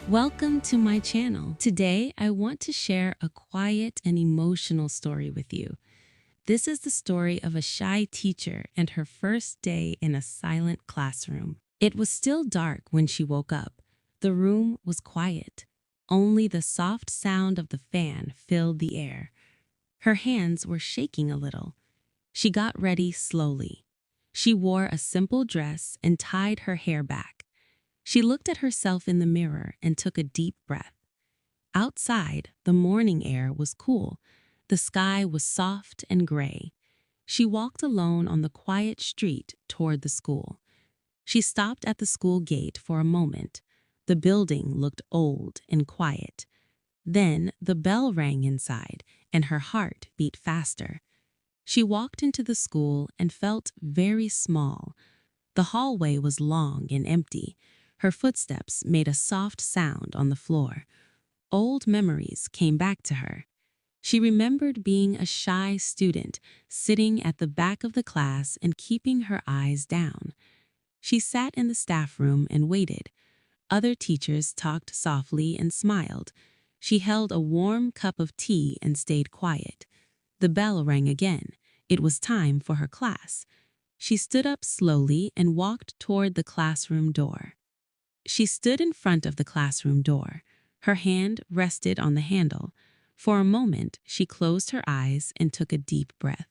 Welcome to my channel. Today, I want to share a quiet and emotional story with you. This is the story of a shy teacher and her first day in a silent classroom. It was still dark when she woke up. The room was quiet. Only the soft sound of the fan filled the air. Her hands were shaking a little. She got ready slowly. She wore a simple dress and tied her hair back. She looked at herself in the mirror and took a deep breath. Outside, the morning air was cool. The sky was soft and gray. She walked alone on the quiet street toward the school. She stopped at the school gate for a moment. The building looked old and quiet. Then the bell rang inside, and her heart beat faster. She walked into the school and felt very small. The hallway was long and empty. Her footsteps made a soft sound on the floor. Old memories came back to her. She remembered being a shy student, sitting at the back of the class and keeping her eyes down. She sat in the staff room and waited. Other teachers talked softly and smiled. She held a warm cup of tea and stayed quiet. The bell rang again. It was time for her class. She stood up slowly and walked toward the classroom door. She stood in front of the classroom door. Her hand rested on the handle. For a moment, she closed her eyes and took a deep breath.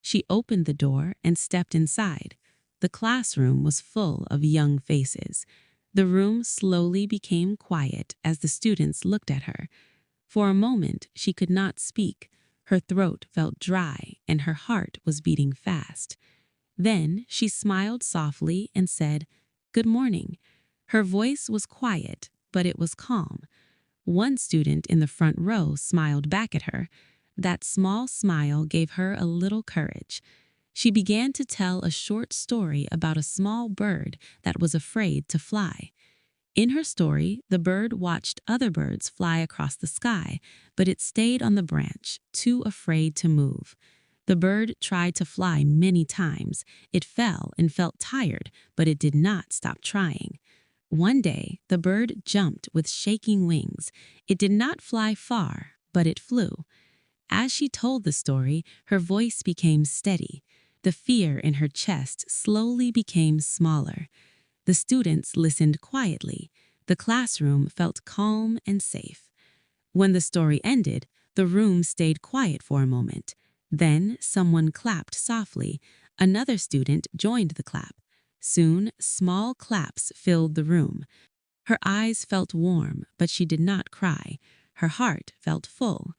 She opened the door and stepped inside. The classroom was full of young faces. The room slowly became quiet as the students looked at her. For a moment, she could not speak. Her throat felt dry and her heart was beating fast. Then she smiled softly and said, "Good morning." Her voice was quiet, but it was calm. One student in the front row smiled back at her. That small smile gave her a little courage. She began to tell a short story about a small bird that was afraid to fly. In her story, the bird watched other birds fly across the sky, but it stayed on the branch, too afraid to move. The bird tried to fly many times. It fell and felt tired, but it did not stop trying. One day, the bird jumped with shaking wings. It did not fly far, but it flew. As she told the story, her voice became steady. The fear in her chest slowly became smaller. The students listened quietly. The classroom felt calm and safe. When the story ended, the room stayed quiet for a moment. Then someone clapped softly. Another student joined the clap. Soon, small claps filled the room. Her eyes felt warm, but she did not cry. Her heart felt full.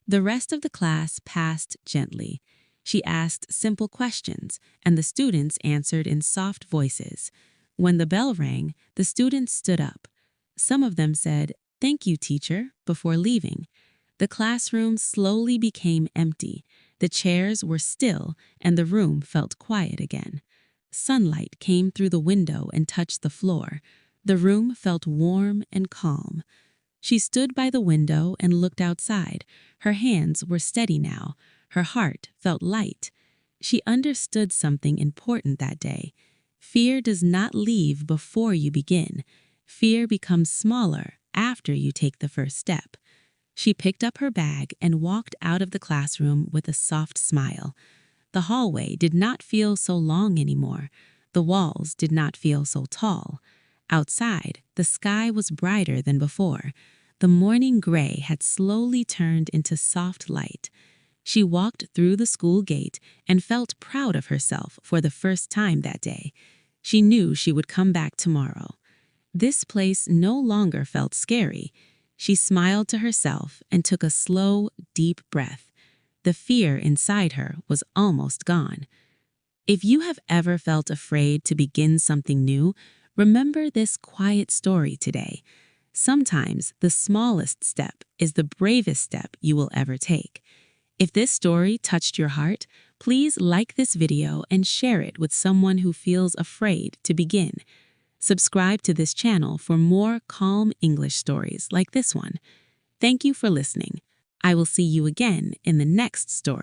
The rest of the class passed gently. She asked simple questions, and the students answered in soft voices. When the bell rang, the students stood up. Some of them said, "Thank you, teacher," before leaving. The classroom slowly became empty. The chairs were still, and the room felt quiet again. Sunlight came through the window and touched the floor. The room felt warm and calm. She stood by the window and looked outside. Her hands were steady now. Her heart felt light. She understood something important that day. Fear does not leave before you begin. Fear becomes smaller after you take the first step. She picked up her bag and walked out of the classroom with a soft smile. The hallway did not feel so long anymore. The walls did not feel so tall. Outside, the sky was brighter than before. The morning gray had slowly turned into soft light. She walked through the school gate and felt proud of herself for the first time that day. She knew she would come back tomorrow. This place no longer felt scary. She smiled to herself and took a slow, deep breath. The fear inside her was almost gone. If you have ever felt afraid to begin something new, remember this quiet story today. Sometimes the smallest step is the bravest step you will ever take. If this story touched your heart, please like this video and share it with someone who feels afraid to begin. Subscribe to this channel for more calm English stories like this one. Thank you for listening. I will see you again in the next story.